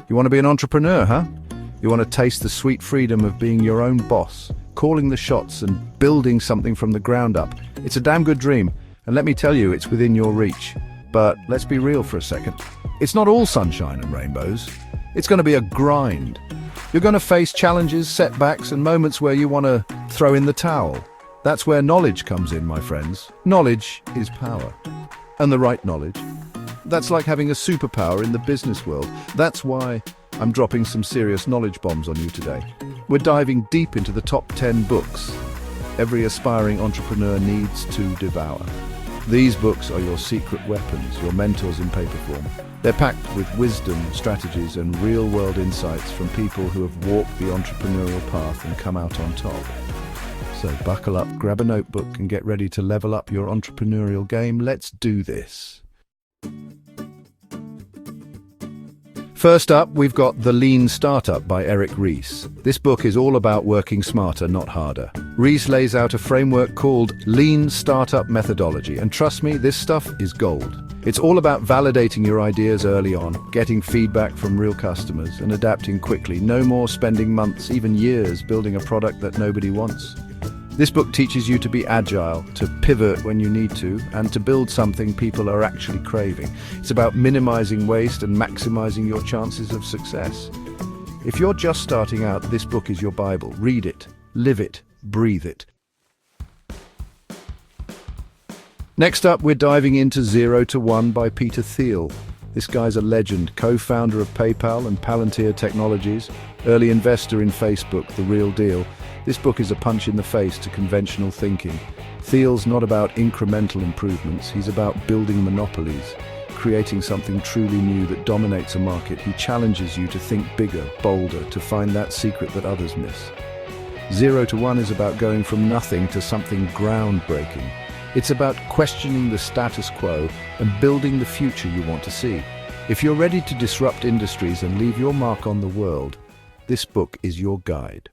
You want to be an entrepreneur, huh? You want to taste the sweet freedom of being your own boss, calling the shots and building something from the ground up. It's a damn good dream, and let me tell you, it's within your reach. But let's be real for a second. It's not all sunshine and rainbows. It's going to be a grind. You're going to face challenges, setbacks, and moments where you want to throw in the towel. That's where knowledge comes in, my friends. Knowledge is power. And the right knowledge. That's like having a superpower in the business world. That's why I'm dropping some serious knowledge bombs on you today. We're diving deep into the top 10 books every aspiring entrepreneur needs to devour. These books are your secret weapons, your mentors in paper form. They're packed with wisdom, strategies, and real-world insights from people who have walked the entrepreneurial path and come out on top. So buckle up, grab a notebook, and get ready to level up your entrepreneurial game. Let's do this. First up, we've got The Lean Startup by Eric Ries. This book is all about working smarter, not harder. Ries lays out a framework called Lean Startup Methodology, and trust me, this stuff is gold. It's all about validating your ideas early on, getting feedback from real customers, and adapting quickly. No more spending months, even years, building a product that nobody wants. This book teaches you to be agile, to pivot when you need to, and to build something people are actually craving. It's about minimizing waste and maximizing your chances of success. If you're just starting out, this book is your Bible. Read it, live it, breathe it. Next up, we're diving into 0 to 1 by Peter Thiel. This guy's a legend, co-founder of PayPal and Palantir Technologies, early investor in Facebook, the real deal. This book is a punch in the face to conventional thinking. Thiel's not about incremental improvements, he's about building monopolies, creating something truly new that dominates a market. He challenges you to think bigger, bolder, to find that secret that others miss. 0 to 1 is about going from nothing to something groundbreaking. It's about questioning the status quo and building the future you want to see. If you're ready to disrupt industries and leave your mark on the world, this book is your guide.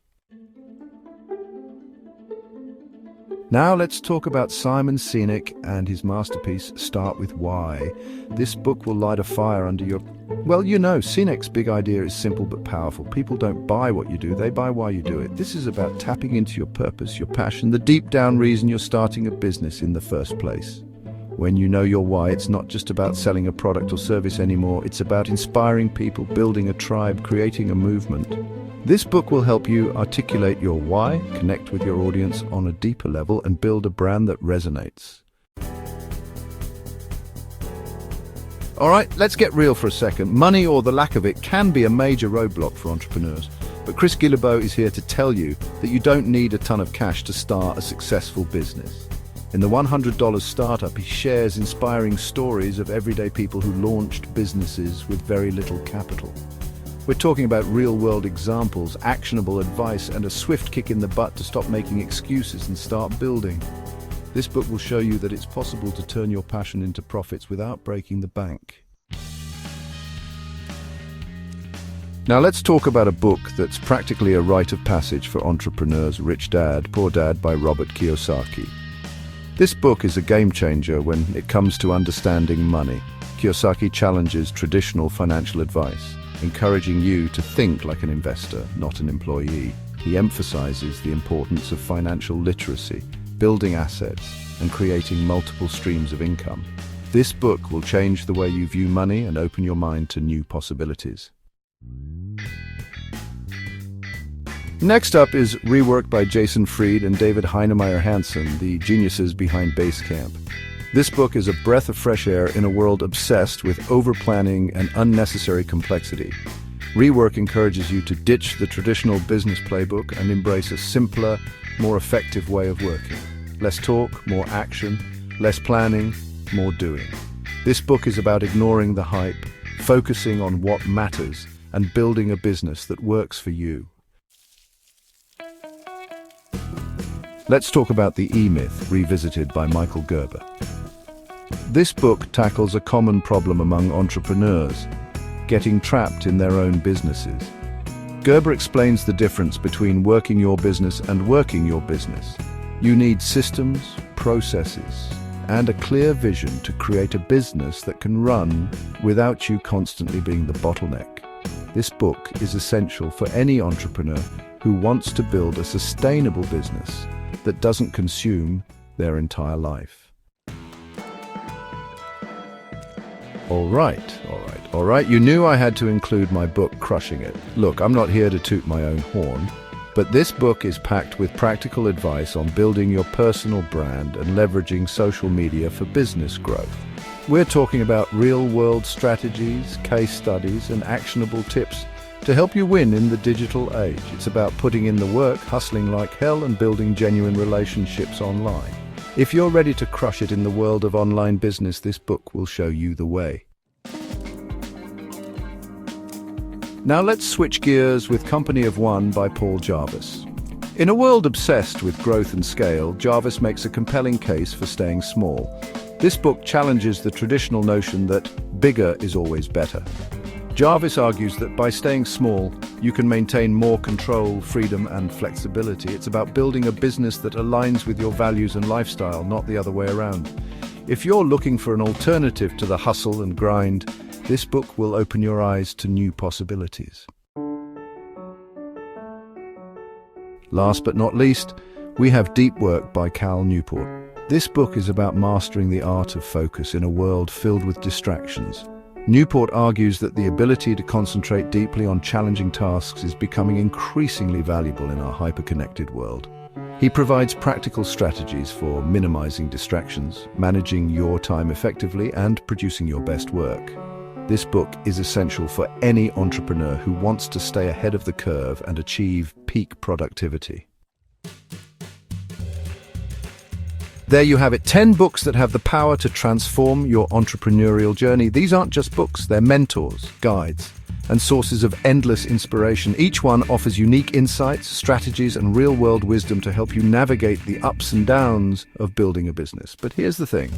Now let's talk about Simon Sinek and his masterpiece, Start With Why. This book will light a fire under your... Well, you know, Sinek's big idea is simple but powerful. People don't buy what you do, they buy why you do it. This is about tapping into your purpose, your passion, the deep down reason you're starting a business in the first place. When you know your why, it's not just about selling a product or service anymore. It's about inspiring people, building a tribe, creating a movement. This book will help you articulate your why, connect with your audience on a deeper level, and build a brand that resonates. All right, let's get real for a second. Money, or the lack of it, can be a major roadblock for entrepreneurs. But Chris Guillebeau is here to tell you that you don't need a ton of cash to start a successful business. In the $100 Startup, he shares inspiring stories of everyday people who launched businesses with very little capital. We're talking about real-world examples, actionable advice, and a swift kick in the butt to stop making excuses and start building. This book will show you that it's possible to turn your passion into profits without breaking the bank. Now let's talk about a book that's practically a rite of passage for entrepreneurs, Rich Dad, Poor Dad by Robert Kiyosaki. This book is a game changer when it comes to understanding money. Kiyosaki challenges traditional financial advice, encouraging you to think like an investor, not an employee. He emphasizes the importance of financial literacy, building assets, and creating multiple streams of income. This book will change the way you view money and open your mind to new possibilities. Next up is Rework by Jason Fried and David Heinemeier Hansson, the geniuses behind Basecamp. This book is a breath of fresh air in a world obsessed with over-planning and unnecessary complexity. Rework encourages you to ditch the traditional business playbook and embrace a simpler, more effective way of working. Less talk, more action, less planning, more doing. This book is about ignoring the hype, focusing on what matters, and building a business that works for you. Let's talk about the E-Myth, revisited by Michael Gerber. This book tackles a common problem among entrepreneurs, getting trapped in their own businesses. Gerber explains the difference between working your business and working your business. You need systems, processes, and a clear vision to create a business that can run without you constantly being the bottleneck. This book is essential for any entrepreneur who wants to build a sustainable business that doesn't consume their entire life. All right. You knew I had to include my book, Crushing It. Look, I'm not here to toot my own horn, but this book is packed with practical advice on building your personal brand and leveraging social media for business growth. We're talking about real-world strategies, case studies, and actionable tips to help you win in the digital age. It's about putting in the work, hustling like hell, and building genuine relationships online. If you're ready to crush it in the world of online business, this book will show you the way. Now let's switch gears with Company of One by Paul Jarvis. In a world obsessed with growth and scale, Jarvis makes a compelling case for staying small. This book challenges the traditional notion that bigger is always better. Jarvis argues that by staying small, you can maintain more control, freedom, and flexibility. It's about building a business that aligns with your values and lifestyle, not the other way around. If you're looking for an alternative to the hustle and grind, this book will open your eyes to new possibilities. Last but not least, we have Deep Work by Cal Newport. This book is about mastering the art of focus in a world filled with distractions. Newport argues that the ability to concentrate deeply on challenging tasks is becoming increasingly valuable in our hyper-connected world. He provides practical strategies for minimizing distractions, managing your time effectively, and producing your best work. This book is essential for any entrepreneur who wants to stay ahead of the curve and achieve peak productivity. There you have it, 10 books that have the power to transform your entrepreneurial journey. These aren't just books, they're mentors, guides, and sources of endless inspiration. Each one offers unique insights, strategies, and real-world wisdom to help you navigate the ups and downs of building a business. But here's the thing.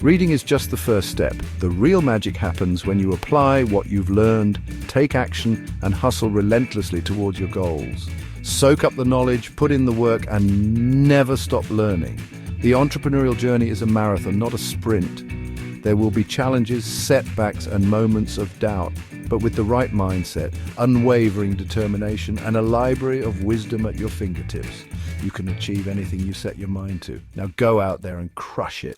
Reading is just the first step. The real magic happens when you apply what you've learned, take action, and hustle relentlessly towards your goals. Soak up the knowledge, put in the work, and never stop learning. The entrepreneurial journey is a marathon, not a sprint. There will be challenges, setbacks, and moments of doubt. But with the right mindset, unwavering determination, and a library of wisdom at your fingertips, you can achieve anything you set your mind to. Now go out there and crush it.